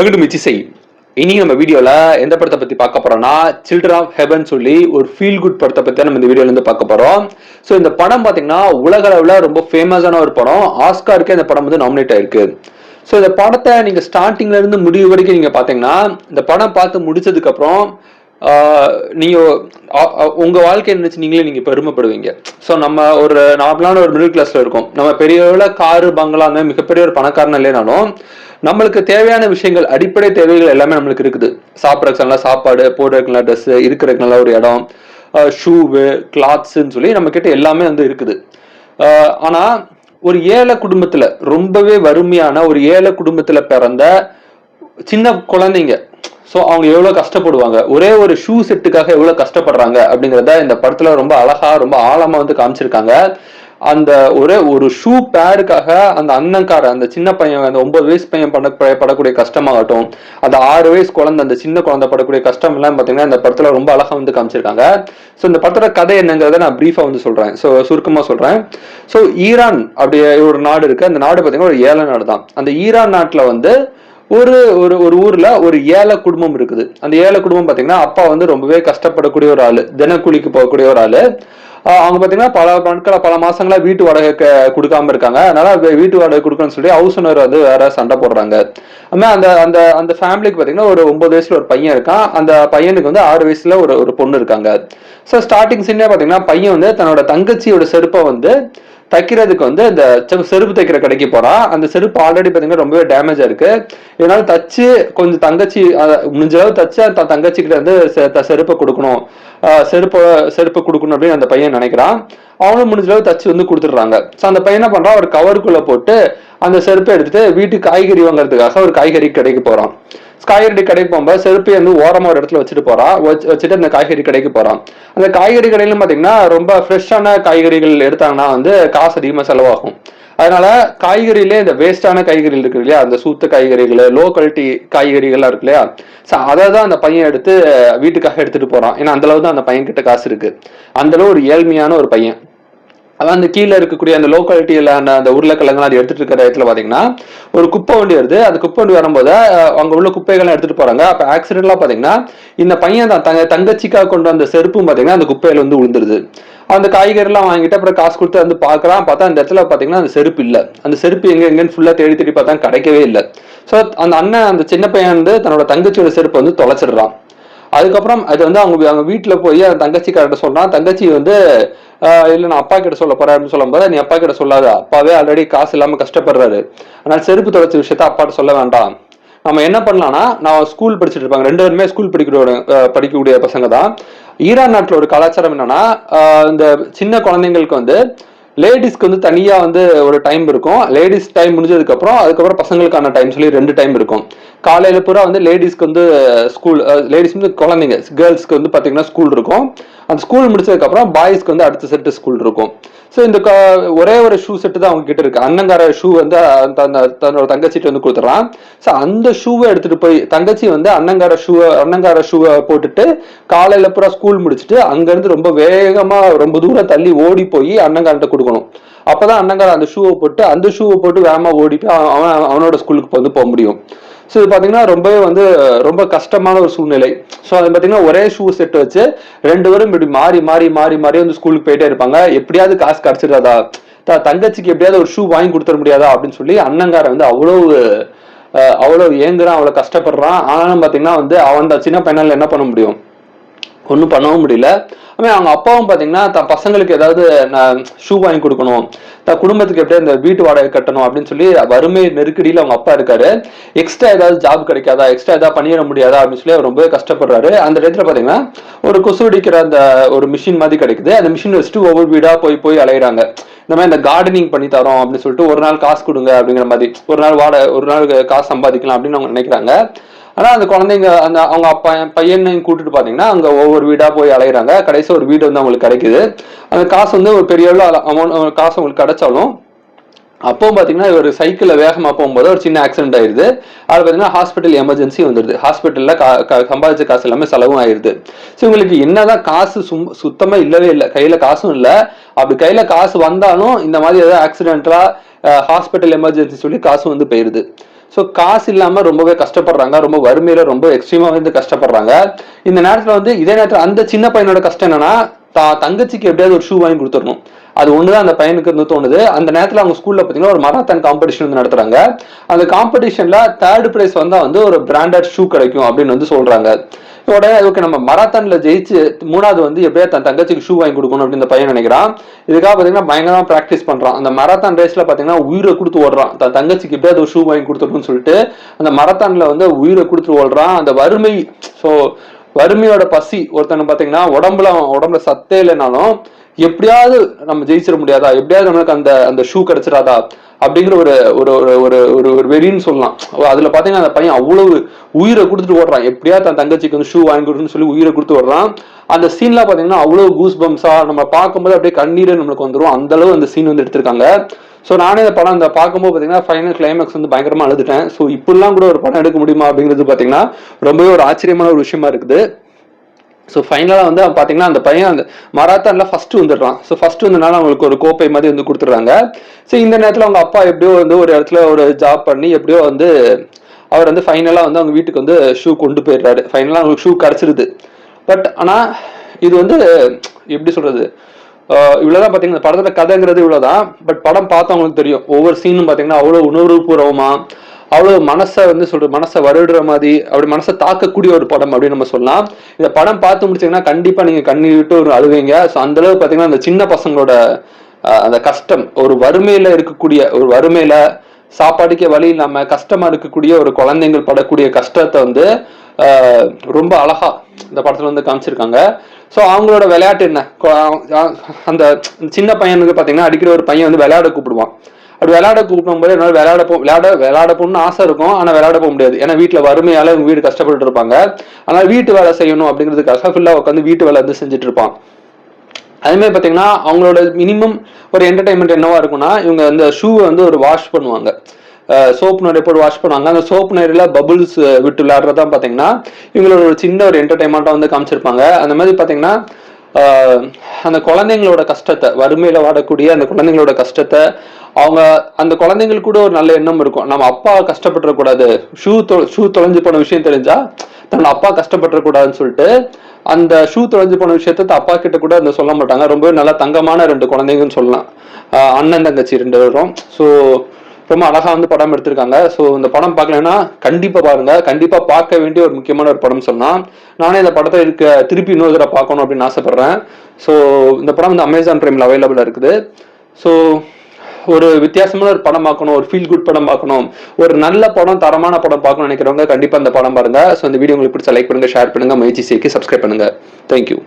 Welcome to மிச்சி செய். இன்னைக்கு நம்ம வீடியோல எந்த படத்தை பத்தி பார்க்க போறோம்னா சில்ட்ரன் ஆஃப் ஹெவன் சொல்லி ஒரு ஃபீல் குட் படத்தை பத்தி நம்ம இந்த வீடியோல இருந்து பார்க்க போறோம். ஸோ இந்த படம் பாத்தீங்கன்னா உலக அளவுல ரொம்ப ஃபேமஸான ஒரு படம். ஆஸ்காருக்கு இந்த படம் வந்து நாமினேட் ஆயிருக்கு. ஸோ இந்த படத்தை நீங்க ஸ்டார்டிங்ல இருந்து முடிவு வரைக்கும் நீங்க பாத்தீங்கன்னா இந்த படம் பார்த்து முடிச்சதுக்கு அப்புறம் நீங்க உங்க வாழ்க்கையை நினைச்சு நீங்களே நீங்க பெருமைப்படுவீங்க. ஸோ நம்ம ஒரு நார்மலான ஒரு மிடில் கிளாஸ்ல இருக்கோம். நம்ம பெரிய காரு பங்களா அந்த மிகப்பெரிய ஒரு பணக்காரன் இல்லைனாலும் நம்மளுக்கு தேவையான விஷயங்கள், அடிப்படை தேவைகள் எல்லாமே நம்மளுக்கு இருக்குது. சாப்பிட்றதுக்கு நல்லா சாப்பாடு, போடுறதுக்கு நல்லா ட்ரெஸ், இருக்கிறதுக்கு நல்ல ஒரு இடம், ஷூவு, கிளாத்ஸ்ன்னு சொல்லி நம்ம கிட்ட எல்லாமே வந்து இருக்குது. ஆனா ஒரு ஏழை குடும்பத்துல, ரொம்பவே வறுமையான ஒரு ஏழை குடும்பத்துல பிறந்த சின்ன குழந்தைங்க, ஸோ அவங்க எவ்வளவு கஷ்டப்படுவாங்க, ஒரே ஒரு ஷூ செட்டுக்காக எவ்வளவு கஷ்டப்படுறாங்க அப்படிங்கிறத இந்த படத்துல ரொம்ப அழகா ரொம்ப ஆழமா வந்து காமிச்சிருக்காங்க. அந்த ஒரே ஒரு ஷூ பேருக்காக அந்த அண்ணன்கார அந்த சின்ன பையன், அந்த 9 வயசு பையன் படக்கூடிய கஷ்டமாகட்டும், அந்த 6 வயசு குழந்தை, அந்த சின்ன குழந்தை படக்கூடிய கஷ்டம் எல்லாம் பாத்தீங்கன்னா இந்த படத்துல ரொம்ப அழகா வந்து காமிச்சிருக்காங்க. ஸோ இந்த படத்தோட கதை என்னங்கிறத நான் பிரீஃபா வந்து சொல்றேன். ஸோ சுருக்கமா சொல்றேன். ஸோ ஈரான் அப்படி ஒரு நாடு இருக்கு. அந்த நாடு பாத்தீங்கன்னா ஒரு ஏழை நாடு தான். அந்த ஈரான் நாட்டுல வந்து ஒரு ஒரு ஊர்ல ஒரு ஏழை குடும்பம் இருக்குது. அந்த ஏழை குடும்பம் பாத்தீங்கன்னா அப்பா வந்து ரொம்பவே கஷ்டப்படக்கூடிய ஒரு ஆளு, தினக்கூலிக்கு போகக்கூடிய ஒரு ஆளு. அவங்க பாத்தீங்கன்னா பல நாட்களா பல மாசங்களா வீட்டு வாடகை கொடுக்காம இருக்காங்க. அதனால வீட்டு வாடகை கொடுக்கணும்னு சொல்லி ஹவுஸ் ஓனர் வந்து வேற சண்டை போடுறாங்க. அந்த அந்த அந்த ஃபேமிலிக்கு பாத்தீங்கன்னா ஒரு 9 வயசுல ஒரு பையன் இருக்கான். அந்த பையனுக்கு வந்து 6 வயசுல ஒரு பொண்ணு இருக்காங்க. ஸோ ஸ்டார்டிங் சீனே பாத்தீங்கன்னா பையன் வந்து தன்னோட தங்கச்சியோட செருப்பை வந்து தைக்கிறதுக்கு வந்து இந்த செருப்பு தைக்கிற கடைக்கு போறான். அந்த செருப்பு ஆல்ரெடி பாத்தீங்கன்னா ரொம்பவே டேமேஜா இருக்கு. இதனால தச்சு கொஞ்சம் தங்கச்சி முடிஞ்ச அளவு தச்சு அந்த தங்கச்சி கிட்ட வந்து செருப்பை கொடுக்கணும், செருப்பு கொடுக்கணும் அப்படின்னு அந்த பையன் நினைக்கிறான். அவனும் முடிஞ்ச அளவு தச்சு வந்து கொடுத்துடுறாங்க. ஸோ அந்த பையன் என்ன பண்றான், ஒரு கவருக்குள்ள போட்டு அந்த செருப்பை எடுத்துட்டு வீட்டுக்கு காய்கறி வாங்குறதுக்காக ஒரு காய்கறி கடைக்கு போறான். காய்கறி கடைக்கு போகும்போது செருப்பை வந்து ஓரமா ஒரு இடத்துல வச்சுட்டு போறான். வச்சுட்டு அந்த காய்கறி கடைக்கு போறான். அந்த காய்கறி கடையிலும் பாத்தீங்கன்னா ரொம்ப ஃப்ரெஷ்ஷான காய்கறிகள் எடுத்தாங்கன்னா வந்து காசு அதிகமா செலவாகும். அதனால காய்கறியிலே இந்த வேஸ்டான காய்கறிகள் இருக்கு இல்லையா, அந்த சூத்த காய்கறிகள், லோ குவாலிட்டி காய்கறிகள்லாம் இருக்கு இல்லையா, அதை தான் அந்த பையன் எடுத்து வீட்டுக்காக எடுத்துட்டு போறான். ஏன்னா அந்த அளவு தான் அந்த பையன் கிட்ட காசு இருக்கு. அந்த அளவு ஒரு ஏழ்மையான ஒரு பையன். அதான் அந்த கீழே இருக்கக்கூடிய அந்த லோ குவாலிட்டியில அந்த உருளைக்கிழங்கு அது எடுத்துட்டு இருக்கிற இடத்துல பாத்தீங்கன்னா ஒரு குப்பை வண்டி வருது. அந்த குப்பை வண்டி வரும்போது அங்க உள்ள குப்பைகள்லாம் எடுத்துட்டு போறாங்க. அப்ப ஆக்சிடென்ட்லாம் பாத்தீங்கன்னா இந்த பையன் தான் தங்கச்சிக்காக கொண்டு வந்த செருப்பும் பாத்தீங்கன்னா அந்த குப்பையில வந்து விழுந்துருது. அந்த காய்கறி எல்லாம் வாங்கிட்டு அப்புறம் காசு கொடுத்து வந்து பாக்குறான். பார்த்தா அந்த இடத்துல பாத்தீங்கன்னா அந்த செருப்பு இல்ல. அந்த செருப்பு எங்கன்னு ஃபுல்லா தேடி தேடி பார்த்தா கிடைக்கவே இல்லை. சோ அந்த அண்ணன், அந்த சின்ன பையன் வந்து தன்னோட தங்கச்சியோட செருப்பு வந்து தொலைச்சிடுறான். அதுக்கப்புறம் அது வந்து அவங்க வீட்டுல போய் அந்த தங்கச்சிக்கார்ட்ட சொல்றான். தங்கச்சி வந்து இல்ல நான் அப்பா கிட்ட சொல்ல போறேன் அப்படின்னு சொல்லும் போது, நீ அப்பா கிட்ட சொல்லாத, அப்பாவே ஆல்ரெடி காசு இல்லாம கஷ்டப்படுறாரு, அதனால செருப்பு தொலைச்ச விஷயத்த அப்பாட்ட சொல்ல வேண்டாம். நம்ம என்ன பண்ணலாம்னா, நான் ஸ்கூல் படிச்சுட்டு இருப்பாங்க, 2 பேருமே ஸ்கூல் படிக்கக்கூடிய பசங்க தான். ஈரான் நாட்டுல ஒரு கலாச்சாரம் என்னன்னா, இந்த சின்ன குழந்தைங்களுக்கு வந்து லேடிஸ்க்கு வந்து தனியா வந்து ஒரு டைம் இருக்கும். லேடிஸ் டைம் முடிஞ்சதுக்கு அதுக்கப்புறம் பசங்களுக்கான டைம் சொல்லி 2 டைம் இருக்கும். காலையில பூரா வந்து லேடிஸ்க்கு வந்து ஸ்கூல், லேடிஸ் வந்து குழந்தைங்க, கேர்ள்ஸ்க்கு வந்து பாத்தீங்கன்னா ஸ்கூல் இருக்கும். அந்த ஸ்கூல் முடிச்சதுக்கு அப்புறம் பாய்ஸ்க்கு வந்து அடுத்த செட்டு ஸ்கூல் இருக்கும். ஸோ இந்த ஒரே ஒரு ஷூ செட்டு தான் அவங்க கிட்ட இருக்கு. அண்ணங்கார ஷூ வந்து தன்னோட தங்கச்சிட்டு வந்து கொடுத்துறான். ஸோ அந்த ஷூவை எடுத்துட்டு போய் தங்கச்சி வந்து அண்ணங்கார ஷூவை போட்டுட்டு காலையில பூரா ஸ்கூல் முடிச்சுட்டு அங்க இருந்து ரொம்ப வேகமா ரொம்ப தூரம் தள்ளி ஓடி போய் அண்ணங்கார்ட்ட கொடுக்கணும். அப்பதான் அண்ணங்கார அந்த ஷூவை போட்டு வேகமா ஓடி போய் அவனோட ஸ்கூலுக்கு வந்து போக முடியும். ஸோ இது பாத்தீங்கன்னா ரொம்பவே வந்து ரொம்ப கஷ்டமான ஒரு சூழ்நிலை. ஸோ அது பாத்தீங்கன்னா ஒரே ஷூ செட் வச்சு 2 பேரும் இப்படி மாறி மாறி மாறி மாறி வந்து ஸ்கூலுக்கு போயிட்டே இருப்பாங்க. எப்படியாவது காசு கிடைச்சிடாதா, தங்கச்சிக்கு எப்படியாவது ஒரு ஷூ வாங்கி கொடுத்துட முடியாதா அப்படின்னு சொல்லி அண்ணங்கார வந்து அவ்வளவு ஏங்குறான், அவ்வளவு கஷ்டப்படுறான். ஆனாலும் பாத்தீங்கன்னா வந்து அவன் சின்ன பையனால என்ன பண்ண முடியும், ஒன்றும் பண்ணவும் முடியல. அவங்க அப்பாவும் பாத்தீங்கன்னா தன் பசங்களுக்கு ஏதாவது ஷூ வாங்கி கொடுக்கணும், தன் குடும்பத்துக்கு எப்படியா இந்த வீட்டு வாடகை கட்டணும் அப்படின்னு சொல்லி வறுமை நெருக்கடியில அவங்க அப்பா இருக்காரு. எக்ஸ்ட்ரா ஏதாவது ஜாப் கிடைக்காதா, எக்ஸ்ட்ரா ஏதாவது பண்ணிட முடியாதா அப்படின்னு சொல்லி அவர் ரொம்பவே கஷ்டப்படுறாரு. அந்த இடத்துல பாத்தீங்கன்னா ஒரு கொசு அடிக்கிற அந்த ஒரு மிஷின் மாதிரி கிடைக்குது. அந்த மிஷின் வச்சுட்டு ஒவ்வொரு வீடா போய் அலையிறாங்க. இந்த மாதிரி இந்த கார்டனிங் பண்ணி தரோம் அப்படின்னு சொல்லிட்டு ஒரு நாள் காசு கொடுங்க அப்படிங்கிற மாதிரி, ஒரு நாள் காசு சம்பாதிக்கலாம் அப்படின்னு அவங்க நினைக்கிறாங்க. ஆனா அந்த குழந்தைங்க அந்த அவங்க பையனையும் கூட்டிட்டு பாத்தீங்கன்னா அங்க ஒவ்வொரு வீடா போய் அலையிறாங்க. கடைசி ஒரு வீடு வந்து அவங்களுக்கு கிடைக்குது. அந்த காசு வந்து ஒரு பெரிய அமௌண்ட் காசு அவங்களுக்கு கிடைச்சாலும் அப்போ பாத்தீங்கன்னா ஒரு சைக்கிள்ல வேகமா போகும்போது ஒரு சின்ன ஆக்சிடென்ட் ஆயிருது. அது பாத்தீங்கன்னா ஹாஸ்பிட்டல் எமர்ஜென்சி வந்துருது. ஹாஸ்பிட்டல்ல சம்பாதிச்ச காசு எல்லாமே செலவும் ஆயிருது. ஸோ இவங்களுக்கு என்னதான் காசு சுத்தமா இல்லவே இல்லை, கையில காசும் இல்லை. அப்படி கையில காசு வந்தாலும் இந்த மாதிரி ஏதாவது ஆக்சிடென்டா ஹாஸ்பிட்டல் எமர்ஜென்சி சொல்லி காசு வந்து போயிருது. ஸோ காசு இல்லாம ரொம்பவே கஷ்டப்படுறாங்க, ரொம்ப வறுமையில ரொம்ப எக்ஸ்ட்ரீமா வந்து கஷ்டப்படுறாங்க. இந்த நேரத்துல வந்து இதே நேரத்துல அந்த சின்ன பையனோட கஷ்டம் என்னன்னா, தங்கச்சிக்கு எப்படியாவது ஒரு ஷூ வாங்கி கொடுத்துடணும். அது ஒண்ணுதான் அந்த பையனுக்கு இருந்து தோணுது. அந்த நேரத்துல அவங்க ஸ்கூல்ல பாத்தீங்கன்னா ஒரு மராத்தான் காம்படிஷன் வந்து நடத்துறாங்க. அந்த காம்படிஷன்ல 3rd பிரைஸ் வந்தா வந்து ஒரு பிராண்டட் ஷூ கிடைக்கும் அப்படின்னு வந்து சொல்றாங்க. உடனே ஓகே நம்ம மராத்தான்ல ஜெயிச்சு 3வது வந்து எப்படியா தன் தங்கச்சிக்கு ஷூ வாங்கி கொடுக்கணும் அப்படின்னு இந்த பையன் நினைக்கிறான். இதுக்காக பாத்தீங்கன்னா பயங்கரமா பிராக்டிஸ் பண்றான். அந்த மராத்தான் ரேஸ்ல பாத்தீங்கன்னா உயிரை கொடுத்து ஓடுறான். தன் தங்கச்சிக்கு எப்படியாவது ஒரு ஷூ வாங்கி கொடுத்துடணும்னு சொல்லிட்டு அந்த மராத்தான்ல வந்து உயிரை கொடுத்து ஓடுறான். அந்த வறுமை, ஸோ வறுமையோட பசி ஒருத்தனை பாத்தீங்கன்னா உடம்புல சத்தே இல்லைனாலும் எப்படியாவது நம்ம ஜெயிச்சிட முடியாதா, எப்படியாவது நம்மளுக்கு அந்த அந்த ஷூ கிடைச்சிடாதா அப்படிங்கிற ஒரு ஒரு ஒரு ஒரு ஒரு வெறின்னு சொல்லலாம். அதுல பாத்தீங்கன்னா அந்த பையன் அவ்வளவு உயிரை கொடுத்துட்டு ஓடுறான். எப்படியாவது தன் தங்கச்சிக்கு வந்து ஷூ வாங்கி கொடுன்னு சொல்லி உயிரை கொடுத்து ஓடுறான். அந்த சீன்லாம் பாத்தீங்கன்னா அவ்வளவு கூஸ் பம்ஸா நம்ம பார்க்கும்போது அப்படியே கண்ணீரே நம்மளுக்கு வந்துடும். அந்த அளவு அந்த சீன் வந்து எடுத்திருக்காங்க. ஸோ நானே இந்த படம் அந்த பார்க்கும்போது பார்த்தீங்கன்னா ஃபைனல் கிளைமேக்ஸ் வந்து பயங்கரமா அழுதுட்டேன். ஸோ இப்படிலாம் கூட ஒரு படம் எடுக்க முடியுமா அப்படிங்கிறது பார்த்தீங்கன்னா ரொம்பவே ஒரு ஆச்சரியமான ஒரு விஷயமா இருக்குது. ஸோ ஃபைனலாக வந்து பார்த்தீங்கன்னா அந்த பையன் அந்த மராத்தான்ல ஃபர்ஸ்ட் வந்துடுறான். ஸோ ஃபர்ஸ்ட் வந்தனால அவங்களுக்கு ஒரு கோப்பை மாதிரி வந்து கொடுத்துட்றாங்க. ஸோ இந்த நேரத்தில் அவங்க அப்பா எப்படியோ வந்து ஒரு இடத்துல ஒரு ஜாப் பண்ணி எப்படியோ வந்து அவர் வந்து ஃபைனலாக வந்து அவங்க வீட்டுக்கு வந்து ஷூ கொண்டு போயிடுறாரு. ஃபைனலாக அவங்களுக்கு ஷூ கிடச்சிருது. பட் ஆனால் இது வந்து எப்படி சொல்றது, இவ்வளவுதான் பாத்தீங்கன்னா படத்தோட கதைங்கிறது இவ்வளவுதான். பட் படம் பார்த்தவங்களுக்கு தெரியும் ஒவ்வொரு சீனும் பாத்தீங்கன்னா அவ்வளவு உணர்வுபூர்வமா, அவ்வளவு மனசை வந்து மனசை வருடுற மாதிரி, அப்படி மனசை தாக்கக்கூடிய ஒரு படம் அப்படின்னு நம்ம சொல்லலாம். இந்த படம் பார்த்து முடிச்சீங்கன்னா கண்டிப்பா நீங்க கண்ணீர் விட்டு ஒரு அழுவீங்க. ஸோ அந்த அளவு பாத்தீங்கன்னா அந்த சின்ன பசங்களோட அந்த கஷ்டம், ஒரு வறுமையில இருக்கக்கூடிய ஒரு வறுமையில சாப்பாடுக்கே வழி இல்லாம கஷ்டமா இருக்கக்கூடிய ஒரு குழந்தைங்கள் படக்கூடிய கஷ்டத்தை வந்து ரொம்ப அழகா இந்த படத்துல வந்து காமிச்சிருக்காங்க. ஸோ அவங்களோட விளையாட்டு என்ன, அந்த சின்ன பையனுக்கு பாத்தீங்கன்னா அடிக்கிற ஒரு பையன் வந்து விளையாட கூப்பிடுவான். அப்படி விளையாட கூப்பிடும்போது என்னால விளையாட போகணும்னு ஆசை இருக்கும், ஆனா விளையாட போக முடியாது. ஏன்னா வீட்டுல வறுமையால அவங்க வீடு கஷ்டப்பட்டு இருப்பாங்க. அதனால வீட்டு வேலை செய்யணும் அப்படிங்கிறதுக்காக ஃபுல்லா உட்காந்து வீட்டு வேலை வந்து செஞ்சுட்டு இருப்பான். அதே மாதிரி பாத்தீங்கன்னா அவங்களோட மினிமம் ஒரு என்டர்டைன்மெண்ட் என்னவா இருக்கும்னா, இவங்க அந்த ஷூவை வந்து ஒரு வாஷ் பண்ணுவாங்க, சோப் நிறைய போட்டு வாஷ் பண்ணுவாங்க. அந்த சோப் நிறைய பபுள்ஸ் விட்டு விளையாடுறதான் பாத்தீங்கன்னா இவங்களோட ஒரு சின்ன ஒரு என்டர்டைன்மெண்டா வந்து காமிச்சிருப்பாங்க. அந்த மாதிரி பாத்தீங்கன்னா அந்த குழந்தைங்களோட கஷ்டத்தை, வறுமையில வாடக்கூடிய அந்த குழந்தைங்களோட கஷ்டத்தை, அவங்க அந்த குழந்தைங்களுக்கு கூட ஒரு நல்ல எண்ணம் இருக்கும், நம்ம அப்பா கஷ்டப்பட்டுறக்கூடாது, ஷூ தொலைஞ்சு போன விஷயம் தெரிஞ்சா தன்னோட அப்பா கஷ்டப்பட்டுறக்கூடாதுன்னு சொல்லிட்டு அந்த ஷூ தொலைஞ்சு போன விஷயத்த அப்பா கிட்ட கூட அந்த சொல்ல மாட்டாங்க. ரொம்பவே நல்ல தங்கமான 2 குழந்தைங்கன்னு சொல்லலாம், அண்ணன் தங்கச்சி 2 பேரும். ஸோ ரொம்ப அழகா வந்து படம் எடுத்திருக்காங்க. ஸோ இந்த படம் பார்க்கலன்னா கண்டிப்பா பாருங்க, கண்டிப்பா பார்க்க வேண்டிய ஒரு முக்கியமான ஒரு படம் சொல்லலாம். நானே இந்த படத்தை திருப்பி இன்னொரு தடவை பார்க்கணும் அப்படின்னு ஆசைப்படுறேன். ஸோ இந்த படம் வந்து அமேசான் பிரைம்ல அவைலபிளா இருக்குது. ஸோ ஒரு வித்தியாசமான ஒரு படம் பார்க்கணும், ஒரு ஃபீல் குட் படம் பார்க்கணும், ஒரு நல்ல படம், தரமான படம் பார்க்கணும்னு நினைக்கிறவங்க கண்டிப்பா இந்த படம் பாருங்க. ஸோ இந்த வீடியோ உங்களுக்கு பிடிச்ச லைக் பண்ணுங்க, ஷேர் பண்ணுங்க, முயற்சி செய்ய சப்ஸ்கிரைப் பண்ணுங்க. தேங்க்யூ.